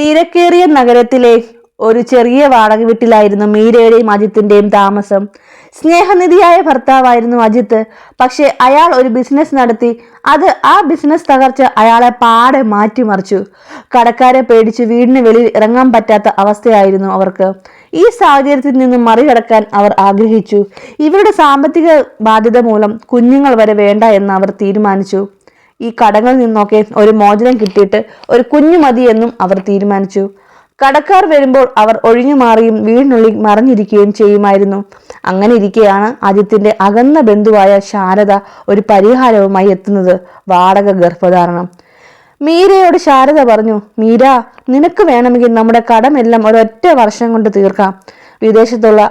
തിരക്കേറിയ നഗരത്തിലെ ഒരു ചെറിയ വാടക വീട്ടിലായിരുന്നു മീരയുടെയും അജിത്തിന്റെയും താമസം. സ്നേഹനിധിയായ ഭർത്താവായിരുന്നു അജിത്ത്. പക്ഷെ അയാൾ ഒരു ബിസിനസ് നടത്തി. ആ ബിസിനസ് തകർച്ച അയാളെ പാടെ മാറ്റിമറിച്ചു. കടക്കാരെ പേടിച്ച് വീടിന് വെളിയിൽ ഇറങ്ങാൻ പറ്റാത്ത അവസ്ഥയായിരുന്നു അവർക്ക്. ഈ സാഹചര്യത്തിൽ നിന്നും മറികടക്കാൻ അവർ ആഗ്രഹിച്ചു. ഇവരുടെ സാമ്പത്തിക ബാധ്യത മൂലം കുഞ്ഞുങ്ങൾ വരെ വേണ്ട എന്ന് അവർ തീരുമാനിച്ചു. ഈ കടങ്ങളിൽ നിന്നൊക്കെ ഒരു മോചനം കിട്ടിയിട്ട് ഒരു കുഞ്ഞു മതി എന്നും അവർ തീരുമാനിച്ചു. കടക്കാർ വരുമ്പോൾ അവർ ഒഴിഞ്ഞു മാറിയും വീടിനുള്ളിൽ മറഞ്ഞിരിക്കുകയും ചെയ്യുമായിരുന്നു. അങ്ങനെ ഇരിക്കെയാണ് അജിത്തിന്റെ അകന്ന ബന്ധുവായ ശാരദ ഒരു പരിഹാരവുമായി എത്തുന്നത്: വാടക ഗർഭധാരണം. മീരയോട് ശാരദ പറഞ്ഞു, മീര, നിനക്ക് വേണമെങ്കിൽ നമ്മുടെ കടമെല്ലാം ഒരൊറ്റ വർഷം കൊണ്ട് തീർക്കാം. വിദേശത്തുള്ള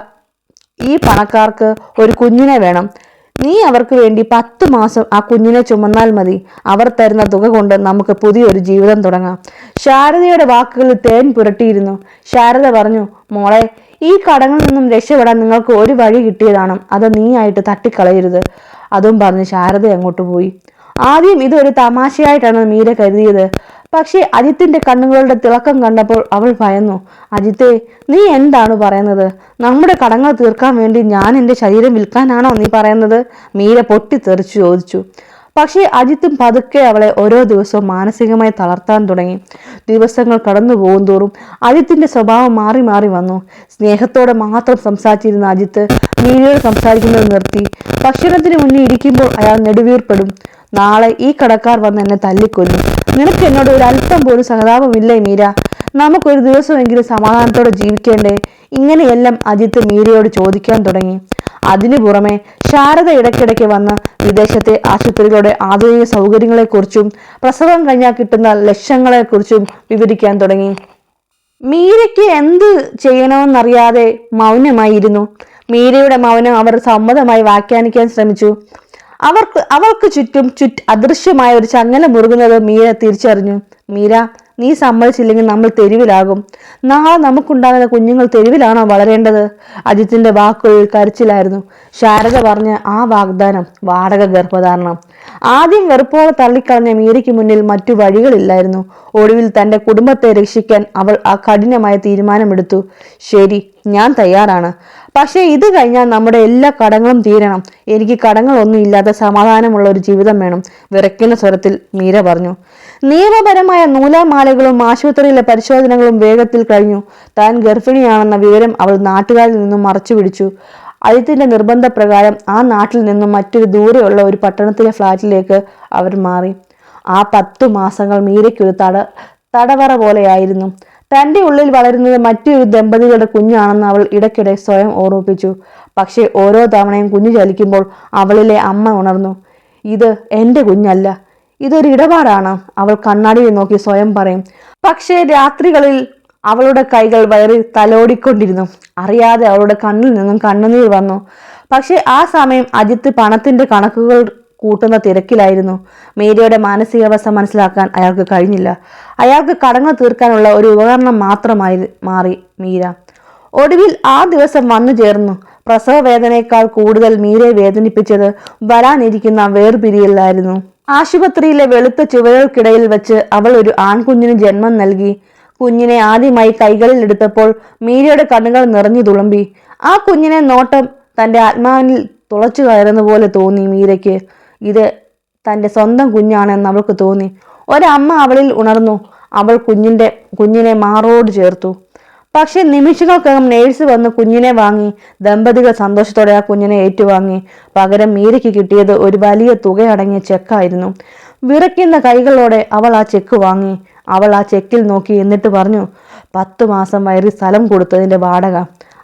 ഈ പണക്കാർക്ക് ഒരു കുഞ്ഞിനെ വേണം. നീ അവർക്ക് വേണ്ടി 10 മാസം ആ കുഞ്ഞിനെ ചുമന്നാൽ മതി. അവർ തരുന്ന തുക കൊണ്ട് നമുക്ക് പുതിയൊരു ജീവിതം തുടങ്ങാം. ശാരദയുടെ വാക്കുകളിൽ തേൻ പുരട്ടിയിരുന്നു. ശാരദ പറഞ്ഞു, മോളെ, ഈ കടങ്ങളിൽ നിന്നും രക്ഷപ്പെടാൻ നിങ്ങൾക്ക് ഒരു വഴി കിട്ടിയതാണ്. അത് നീയായിട്ട് തട്ടിക്കളയരുത്. അതും പറഞ്ഞ് ശാരദ അങ്ങോട്ട് പോയി. ആദ്യം ഇതൊരു തമാശയായിട്ടാണ് മീര കരുതിയത്. പക്ഷേ അജിത്തിന്റെ കണ്ണുകളുടെ തിളക്കം കണ്ടപ്പോൾ അവൾ ഭയന്നു. അജിത്തെ, നീ എന്താണ് പറയുന്നത്? നമ്മുടെ കടങ്ങൾ തീർക്കാൻ വേണ്ടി ഞാൻ എൻ്റെ ശരീരം വിൽക്കാനാണോ നീ പറയുന്നത്? മീര പൊട്ടിത്തെറിച്ചു ചോദിച്ചു. പക്ഷേ അജിത്തും പതുക്കെ അവളെ ഓരോ ദിവസവും മാനസികമായി തളർത്താൻ തുടങ്ങി. ദിവസങ്ങൾ കടന്നു പോകും തോറും അജിത്തിന്റെ സ്വഭാവം മാറി മാറി വന്നു. സ്നേഹത്തോടെ മാത്രം സംസാരിച്ചിരുന്ന അജിത്ത് മീരയോട് സംസാരിക്കുന്നത് നിർത്തി. ഭക്ഷണത്തിന് മുന്നിൽ ഇരിക്കുമ്പോൾ അയാൾ നെടുവീർപ്പെടും. നാളെ ഈ കടക്കാർ വന്ന് എന്നെ തല്ലിക്കൊല്ലും. നിനക്ക് എന്നോട് ഒരു അല്പം പോലും സഹതാപമില്ലേ മീര? നമുക്കൊരു ദിവസമെങ്കിലും സമാധാനത്തോടെ ജീവിക്കേണ്ടേ? ഇങ്ങനെയെല്ലാം അജിത്ത് മീരയോട് ചോദിക്കാൻ തുടങ്ങി. അതിനു പുറമെ ശാരദ ഇടയ്ക്കിടയ്ക്ക് വന്ന് വിദേശത്തെ ആശുപത്രികളുടെ ആധുനിക സൗകര്യങ്ങളെക്കുറിച്ചും പ്രസവം കഴിഞ്ഞാൽ കിട്ടുന്ന ലക്ഷ്യങ്ങളെക്കുറിച്ചും വിവരിക്കാൻ തുടങ്ങി. മീരയ്ക്ക് എന്ത് ചെയ്യണമെന്നറിയാതെ മൗനമായിരുന്നു. മീരയുടെ മൗനം അവർ സമ്മതമായി വ്യാഖ്യാനിക്കാൻ ശ്രമിച്ചു. അവൾക്ക് ചുറ്റും അദൃശ്യമായ ഒരു ചങ്ങല മുറുകുന്നത് മീര തിരിച്ചറിഞ്ഞു. മീര, നീ സമ്മതിച്ചില്ലെങ്കിൽ നമ്മൾ തെരുവിലാകും. നാളെ നമുക്കുണ്ടാകുന്ന കുഞ്ഞുങ്ങൾ തെരുവിലാണോ വളരേണ്ടത്? അജിത്തിന്റെ വാക്കുകളിൽ കരച്ചിലായിരുന്നു. ശാരദ പറഞ്ഞ ആ വാഗ്ദാനം വാടക ഗർഭധാരണം. ആദ്യം വെറുപ്പോടെ തള്ളിക്കളഞ്ഞ മീരയ്ക്ക് മുന്നിൽ മറ്റു വഴികളില്ലായിരുന്നു. ഒടുവിൽ തന്റെ കുടുംബത്തെ രക്ഷിക്കാൻ അവൾ ആ കഠിനമായ തീരുമാനമെടുത്തു. ശരി, ഞാൻ തയ്യാറാണ്. പക്ഷേ ഇത് കഴിഞ്ഞാൽ നമ്മുടെ എല്ലാ കടങ്ങളും തീരണം. എനിക്ക് കടങ്ങളൊന്നും ഇല്ലാത്ത സമാധാനമുള്ള ഒരു ജീവിതം വേണം, വിറയ്ക്കുന്ന സ്വരത്തിൽ മീര പറഞ്ഞു. നിയമപരമായ നൂലാമാലകളും ആശുപത്രിയിലെ പരിശോധനകളും വേഗത്തിൽ കഴിഞ്ഞു. താൻ ഗർഭിണിയാണെന്ന വിവരം അവൾ നാട്ടുകാരിൽ നിന്നും മറച്ചു പിടിച്ചു. അജിത്തിന്റെ നിർബന്ധപ്രകാരം ആ നാട്ടിൽ നിന്നും മറ്റൊരു ദൂരെയുള്ള ഒരു പട്ടണത്തിലെ ഫ്ലാറ്റിലേക്ക് അവർ മാറി. ആ 10 മാസങ്ങൾ മീരയ്ക്കൊരു തടവറ പോലെയായിരുന്നു. തന്റെ ഉള്ളിൽ വളരുന്നത് മറ്റൊരു ദമ്പതികളുടെ കുഞ്ഞാണെന്ന് അവൾ ഇടയ്ക്കിടെ സ്വയം ഓർമ്മിപ്പിച്ചു. പക്ഷെ ഓരോ തവണയും കുഞ്ഞു ചലിക്കുമ്പോൾ അവളിലെ അമ്മ ഉണർന്നു. ഇത് എന്റെ കുഞ്ഞല്ല, ഇതൊരു ഇടപാടാണ്, അവൾ കണ്ണാടിയിൽ നോക്കി സ്വയം പറയും. പക്ഷേ രാത്രികളിൽ അവളുടെ കൈകൾ വയറിൽ തലോടിക്കൊണ്ടിരുന്നു. അറിയാതെ അവളുടെ കണ്ണിൽ നിന്നും കണ്ണുനീർ വന്നു. പക്ഷെ ആ സമയം അജിത്ത് പണത്തിന്റെ കണക്കുകൾ കൂട്ടുന്ന തിരക്കിലായിരുന്നു. മീരയുടെ മാനസികാവസ്ഥ മനസ്സിലാക്കാൻ അയാൾക്ക് കഴിഞ്ഞില്ല. അയാൾക്ക് കടങ്ങൾ തീർക്കാനുള്ള ഒരു ഉപകരണം മാത്രമായി മാറി മീര. ഒടുവിൽ ആ ദിവസം വന്നു ചേർന്നു. പ്രസവ വേദനയേക്കാൾ കൂടുതൽ മീരയെ വേദനിപ്പിച്ചത് വരാനിരിക്കുന്ന വേർപിരിയലായിരുന്നു. ആശുപത്രിയിലെ വെളുത്ത ചുവരുകൾക്കിടയിൽ വെച്ച് അവൾ ഒരു ആൺകുഞ്ഞിന് ജന്മം നൽകി. കുഞ്ഞിനെ ആദ്യമായി കൈകളിൽ എടുത്തപ്പോൾ മീരയുടെ കണ്ണുകൾ നിറഞ്ഞു തുളുമ്പി. ആ കുഞ്ഞിനെ നോട്ടം തന്റെ ആത്മാവിൽ തുളച്ചു കയറുന്ന പോലെ തോന്നി മീരയ്ക്ക്. ഇത് തന്റെ സ്വന്തം കുഞ്ഞാണെന്ന് അവൾക്ക് തോന്നി. ഒരമ്മ അവളിൽ ഉണർന്നു. അവൾ കുഞ്ഞിനെ മാറോട് ചേർത്തു. പക്ഷെ നിമിഷങ്ങൾക്കകം നേഴ്സ് വന്ന് കുഞ്ഞിനെ വാങ്ങി. ദമ്പതികൾ സന്തോഷത്തോടെ ആ കുഞ്ഞിനെ ഏറ്റുവാങ്ങി. പകരം മീരയ്ക്ക് കിട്ടിയത് ഒരു വലിയ തുകയടങ്ങിയ ചെക്കായിരുന്നു. വിറയ്ക്കുന്ന കൈകളോടെ അവൾ ആ ചെക്ക് വാങ്ങി. അവൾ ആ ചെക്കിൽ നോക്കി. എന്നിട്ട് പറഞ്ഞു, 10 മാസം വയറിൽ സ്ഥലം കൊടുത്തതിന്റെ വാടക.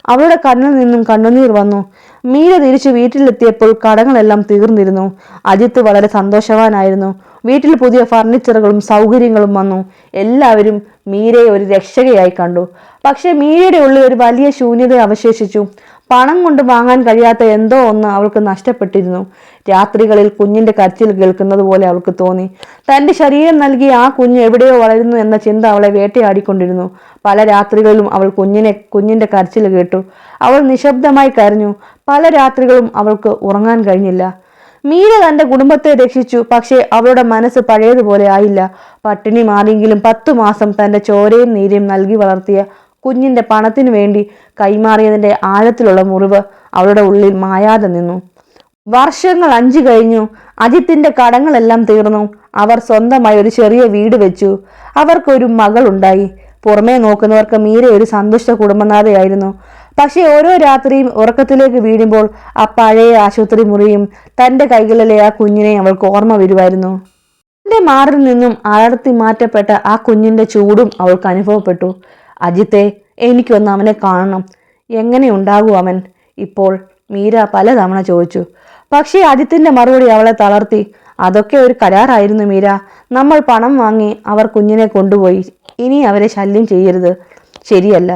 അവളുടെ കണ്ണിൽ നിന്നും കണ്ണുനീർ വന്നു. മീര തിരിച്ചു വീട്ടിലെത്തിയപ്പോൾ കടങ്ങളെല്ലാം തീർന്നിരുന്നു. അജിത്ത് വളരെ സന്തോഷവാനായിരുന്നു. വീട്ടിൽ പുതിയ ഫർണിച്ചറുകളും സൗകര്യങ്ങളും വന്നു. എല്ലാവരും മീരയെ ഒരു രക്ഷകയായി കണ്ടു. പക്ഷെ മീരയുടെ ഉള്ളിൽ ഒരു വലിയ ശൂന്യത അവശേഷിച്ചു. പണം കൊണ്ട് വാങ്ങാൻ കഴിയാത്ത എന്തോ ഒന്ന് അവൾക്ക് നഷ്ടപ്പെട്ടിരുന്നു. രാത്രികളിൽ കുഞ്ഞിന്റെ കരച്ചിൽ കേൾക്കുന്നത് പോലെ അവൾക്ക് തോന്നി. തന്റെ ശരീരം നൽകി ആ കുഞ്ഞ് എവിടെയോ വളരുന്നു എന്ന ചിന്ത അവളെ വേട്ടയാടിക്കൊണ്ടിരുന്നു. പല രാത്രികളിലും അവൾ കുഞ്ഞിന്റെ കരച്ചിൽ കേട്ടു. അവൾ നിശബ്ദമായി കരഞ്ഞു. പല രാത്രികളും അവൾക്ക് ഉറങ്ങാൻ കഴിഞ്ഞില്ല. മീര തന്റെ കുടുംബത്തെ രക്ഷിച്ചു. പക്ഷേ അവളുടെ മനസ്സ് പഴയതുപോലെ ആയില്ല. പട്ടിണി മാറിയെങ്കിലും 10 മാസം തന്റെ ചോരയും നീരും നൽകി വളർത്തിയ കുഞ്ഞിന്റെ പണത്തിനു വേണ്ടി കൈമാറിയതിന്റെ ആഴത്തിലുള്ള മുറിവ് അവളുടെ ഉള്ളിൽ മായാതെ നിന്നു. വർഷങ്ങൾ 5 കഴിഞ്ഞു. അജിത്തിന്റെ കടങ്ങളെല്ലാം തീർന്നു. അവർ സ്വന്തമായി ഒരു ചെറിയ വീട് വെച്ചു. അവർക്കൊരു മകളുണ്ടായി. പുറമേ നോക്കുന്നവർക്ക് മീര ഒരു സന്തുഷ്ട കുടുംബനാഥയായിരുന്നു. പക്ഷെ ഓരോ രാത്രിയും ഉറക്കത്തിലേക്ക് വീഴുമ്പോൾ ആ പഴയ ആശുപത്രി മുറിയും തന്റെ കൈകളിലെ ആ കുഞ്ഞിനെ അവൾക്ക് ഓർമ്മ വരുമായിരുന്നു. തന്റെ മാറിൽ നിന്നും അടർത്തി മാറ്റപ്പെട്ട ആ കുഞ്ഞിന്റെ ചൂടും അവൾക്ക് അനുഭവപ്പെട്ടു. അജിത്തെ, എനിക്കൊന്ന് അവനെ കാണണം. എങ്ങനെ ഉണ്ടാകും അവൻ ഇപ്പോൾ? മീര പലതവണ ചോദിച്ചു. പക്ഷേ അജിത്തിന്റെ മറുപടി അവളെ തളർത്തി. അതൊക്കെ ഒരു കരാറായിരുന്നു മീര. നമ്മൾ പണം വാങ്ങി അവർ കുഞ്ഞിനെ കൊണ്ടുപോയി. ഇനി അവരെ ശല്യം ചെയ്യരുത്. ശരിയല്ല,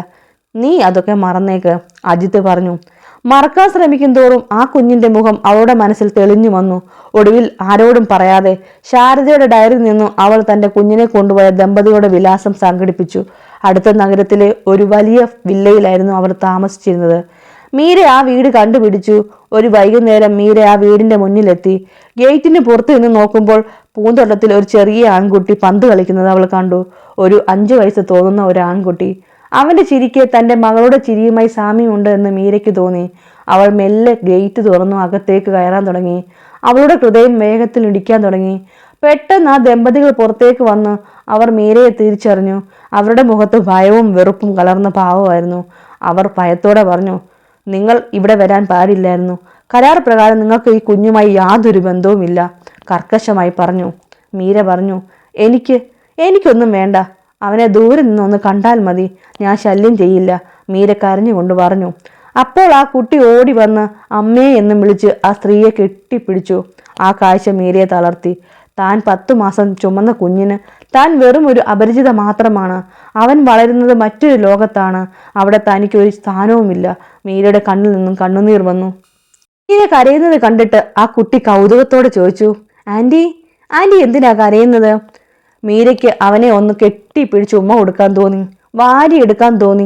നീ അതൊക്കെ മറന്നേക്ക്, അജിത്ത് പറഞ്ഞു. മറക്കാൻ ശ്രമിക്കും തോറും ആ കുഞ്ഞിന്റെ മുഖം അവളുടെ മനസ്സിൽ തെളിഞ്ഞു വന്നു. ഒടുവിൽ ആരോടും പറയാതെ ശാരദയുടെ ഡയറിയിൽ നിന്നും അവൾ തന്റെ കുഞ്ഞിനെ കൊണ്ടുപോയ ദമ്പതികളുടെ വിലാസം സംഘടിപ്പിച്ചു. അടുത്ത നഗരത്തിലെ ഒരു വലിയ വില്ലയിലായിരുന്നു അവർ താമസിച്ചിരുന്നത്. മീര ആ വീട് കണ്ടുപിടിച്ചു. ഒരു വൈകുന്നേരം മീര ആ വീടിന്റെ മുന്നിലെത്തി. ഗേറ്റിന് പുറത്തു നിന്ന് നോക്കുമ്പോൾ പൂന്തോട്ടത്തിൽ ഒരു ചെറിയ ആൺകുട്ടി പന്ത് കളിക്കുന്നത് അവൾ കണ്ടു. ഒരു 5 വയസ്സ് തോന്നുന്ന ഒരു ആൺകുട്ടി. അവന്റെ ചിരിക്ക് തന്റെ മകളുടെ ചിരിയുമായി സാമ്യമുണ്ട് എന്ന് മീരയ്ക്ക് തോന്നി. അവൾ മെല്ലെ ഗേറ്റ് തുറന്നു അകത്തേക്ക് കയറാൻ തുടങ്ങി. അവളുടെ ഹൃദയം വേഗത്തിൽ ഇടിക്കാൻ തുടങ്ങി. പെട്ടെന്ന് ആ ദമ്പതികൾ പുറത്തേക്ക് വന്ന് അവർ മീരയെ തിരിച്ചറിഞ്ഞു. അവരുടെ മുഖത്ത് ഭയവും വെറുപ്പും കലർന്ന ഭാവമായിരുന്നു. അവർ ഭയത്തോടെ പറഞ്ഞു, നിങ്ങൾ ഇവിടെ വരാൻ പാടില്ലായിരുന്നു. കരാർ പ്രകാരം നിങ്ങൾക്ക് ഈ കുഞ്ഞുമായി യാതൊരു ബന്ധവുമില്ല, കർക്കശമായി പറഞ്ഞു. മീര പറഞ്ഞു, എനിക്കൊന്നും വേണ്ട. അവനെ ദൂരെ നിന്നൊന്ന് കണ്ടാൽ മതി. ഞാൻ ശല്യം ചെയ്യില്ല, മീര കരഞ്ഞുകൊണ്ട് പറഞ്ഞു. അപ്പോൾ ആ കുട്ടി ഓടി വന്ന് അമ്മേ എന്നും വിളിച്ച് ആ സ്ത്രീയെ കെട്ടിപ്പിടിച്ചു. ആ കാഴ്ച മീരയെ തളർത്തി. താൻ 10 മാസം ചുമന്ന കുഞ്ഞിന് താൻ വെറും ഒരു അപരിചിത മാത്രമാണ്. അവൻ വളരുന്നത് മറ്റൊരു ലോകത്താണ്. അവിടെ തനിക്ക് ഒരു സ്ഥാനവുമില്ല. മീരയുടെ കണ്ണിൽ നിന്നും കണ്ണുനീർ വന്നു. മീര കരയുന്നത് കണ്ടിട്ട് ആ കുട്ടി കൗതുകത്തോടെ ചോദിച്ചു, ആന്റി എന്തിനാ കരയുന്നത്? മീരയ്ക്ക് അവനെ ഒന്ന് കെട്ടിപ്പിടിച്ച് ഉമ്മ കൊടുക്കാൻ തോന്നി, വാരിയെടുക്കാൻ തോന്നി.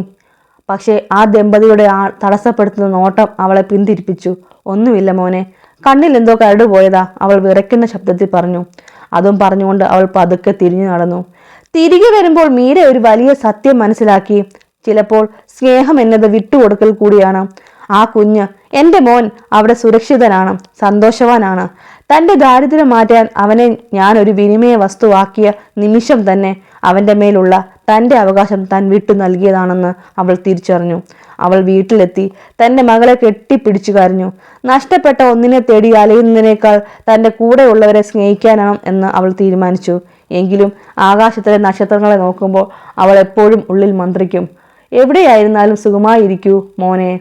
പക്ഷേ ആ ദമ്പതിയുടെ തടസ്സപ്പെടുത്തുന്ന നോട്ടം അവളെ പിന്തിരിപ്പിച്ചു. ഒന്നുമില്ല മോനെ, കണ്ണിൽ എന്തോ കരട് പോയതാ, അവൾ വിറയ്ക്കുന്ന ശബ്ദത്തിൽ പറഞ്ഞു. അതും പറഞ്ഞുകൊണ്ട് അവൾ പതുക്കെ തിരിഞ്ഞു നടന്നു. തിരികെ വരുമ്പോൾ മീര ഒരു വലിയ സത്യം മനസ്സിലാക്കി. ചിലപ്പോൾ സ്നേഹം എന്നത് വിട്ടുകൊടുക്കൽ കൂടിയാണ്. ആ കുഞ്ഞ്, എൻ്റെ മോൻ, അവിടെ സുരക്ഷിതനാണ്, സന്തോഷവാനാണ്. തൻ്റെ ദാരിദ്ര്യം മാറ്റാൻ അവനെ ഞാൻ ഒരു വിനിമയ വസ്തുവാക്കിയ നിമിഷം തന്നെ അവൻ്റെ മേലുള്ള തൻ്റെ അവകാശം താൻ വിട്ടു നൽകിയതാണെന്ന് അവൾ തിരിച്ചറിഞ്ഞു. അവൾ വീട്ടിലെത്തി തൻ്റെ മകളെ കെട്ടിപ്പിടിച്ചു കരഞ്ഞു. നഷ്ടപ്പെട്ട ഒന്നിനെ തേടി അലയുന്നതിനേക്കാൾ തൻ്റെ കൂടെയുള്ളവരെ സ്നേഹിക്കാനാണ് എന്ന് അവൾ തീരുമാനിച്ചു. എങ്കിലും ആകാശത്തിലെ നക്ഷത്രങ്ങളെ നോക്കുമ്പോൾ അവൾ എപ്പോഴും ഉള്ളിൽ മന്ത്രിക്കും, എവിടെയായിരുന്നാലും സുഖമായിരിക്കൂ മോനെ.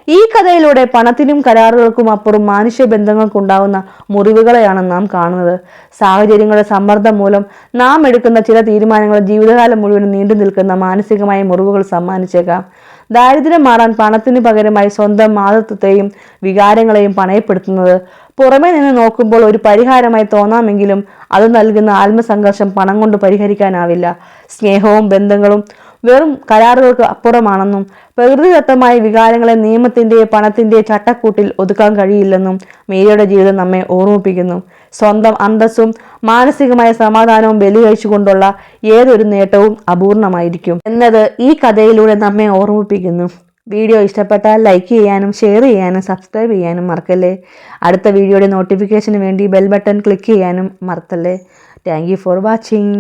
ഈ കഥയിലൂടെ പണത്തിനും കരാറുകൾക്കും അപ്പുറം മാനുഷ്യ ബന്ധങ്ങൾക്കുണ്ടാകുന്ന മുറിവുകളെയാണ് നാം കാണുന്നത്. സാഹചര്യങ്ങളുടെ സമ്മർദ്ദം മൂലം നാം എടുക്കുന്ന ചില തീരുമാനങ്ങൾ ജീവിതകാലം മുഴുവൻ നീണ്ടു നിൽക്കുന്ന മാനസികമായ മുറിവുകൾ സമ്മാനിച്ചേക്കാം. ദാരിദ്ര്യം മാറാൻ പണത്തിന് പകരമായി സ്വന്തം മാതൃത്വത്തെയും വികാരങ്ങളെയും പണയപ്പെടുത്തുന്നത് പുറമേ നിന്ന് നോക്കുമ്പോൾ ഒരു പരിഹാരമായി തോന്നാമെങ്കിലും അത് നൽകുന്ന ആത്മസംഘർഷം പണം കൊണ്ട് പരിഹരിക്കാനാവില്ല. സ്നേഹവും ബന്ധങ്ങളും വെറും കരാറുകൾക്ക് അപ്പുറമാണെന്നും പ്രകൃതിദത്തമായ വികാരങ്ങളെ നിയമത്തിന്റെ പണത്തിന്റെ ചട്ടക്കൂട്ടിൽ ഒതുക്കാൻ കഴിയില്ലെന്നും മീരയുടെ ജീവിതം നമ്മെ ഓർമ്മിപ്പിക്കുന്നു. സ്വന്തം അന്തസ്സും മാനസികമായ സമാധാനവും ബലി കഴിച്ചുകൊണ്ടുള്ള ഏതൊരു നേട്ടവും അപൂർണമായിരിക്കും എന്നത് ഈ കഥയിലൂടെ നമ്മെ ഓർമ്മിപ്പിക്കുന്നു. വീഡിയോ ഇഷ്ടപ്പെട്ടാൽ ലൈക്ക് ചെയ്യാനും ഷെയർ ചെയ്യാനും സബ്സ്ക്രൈബ് ചെയ്യാനും മറക്കല്ലേ. അടുത്ത വീഡിയോയുടെ നോട്ടിഫിക്കേഷന് വേണ്ടി ബെൽ ബട്ടൺ ക്ലിക്ക് ചെയ്യാനും മറക്കല്ലേ. Thank you for watching.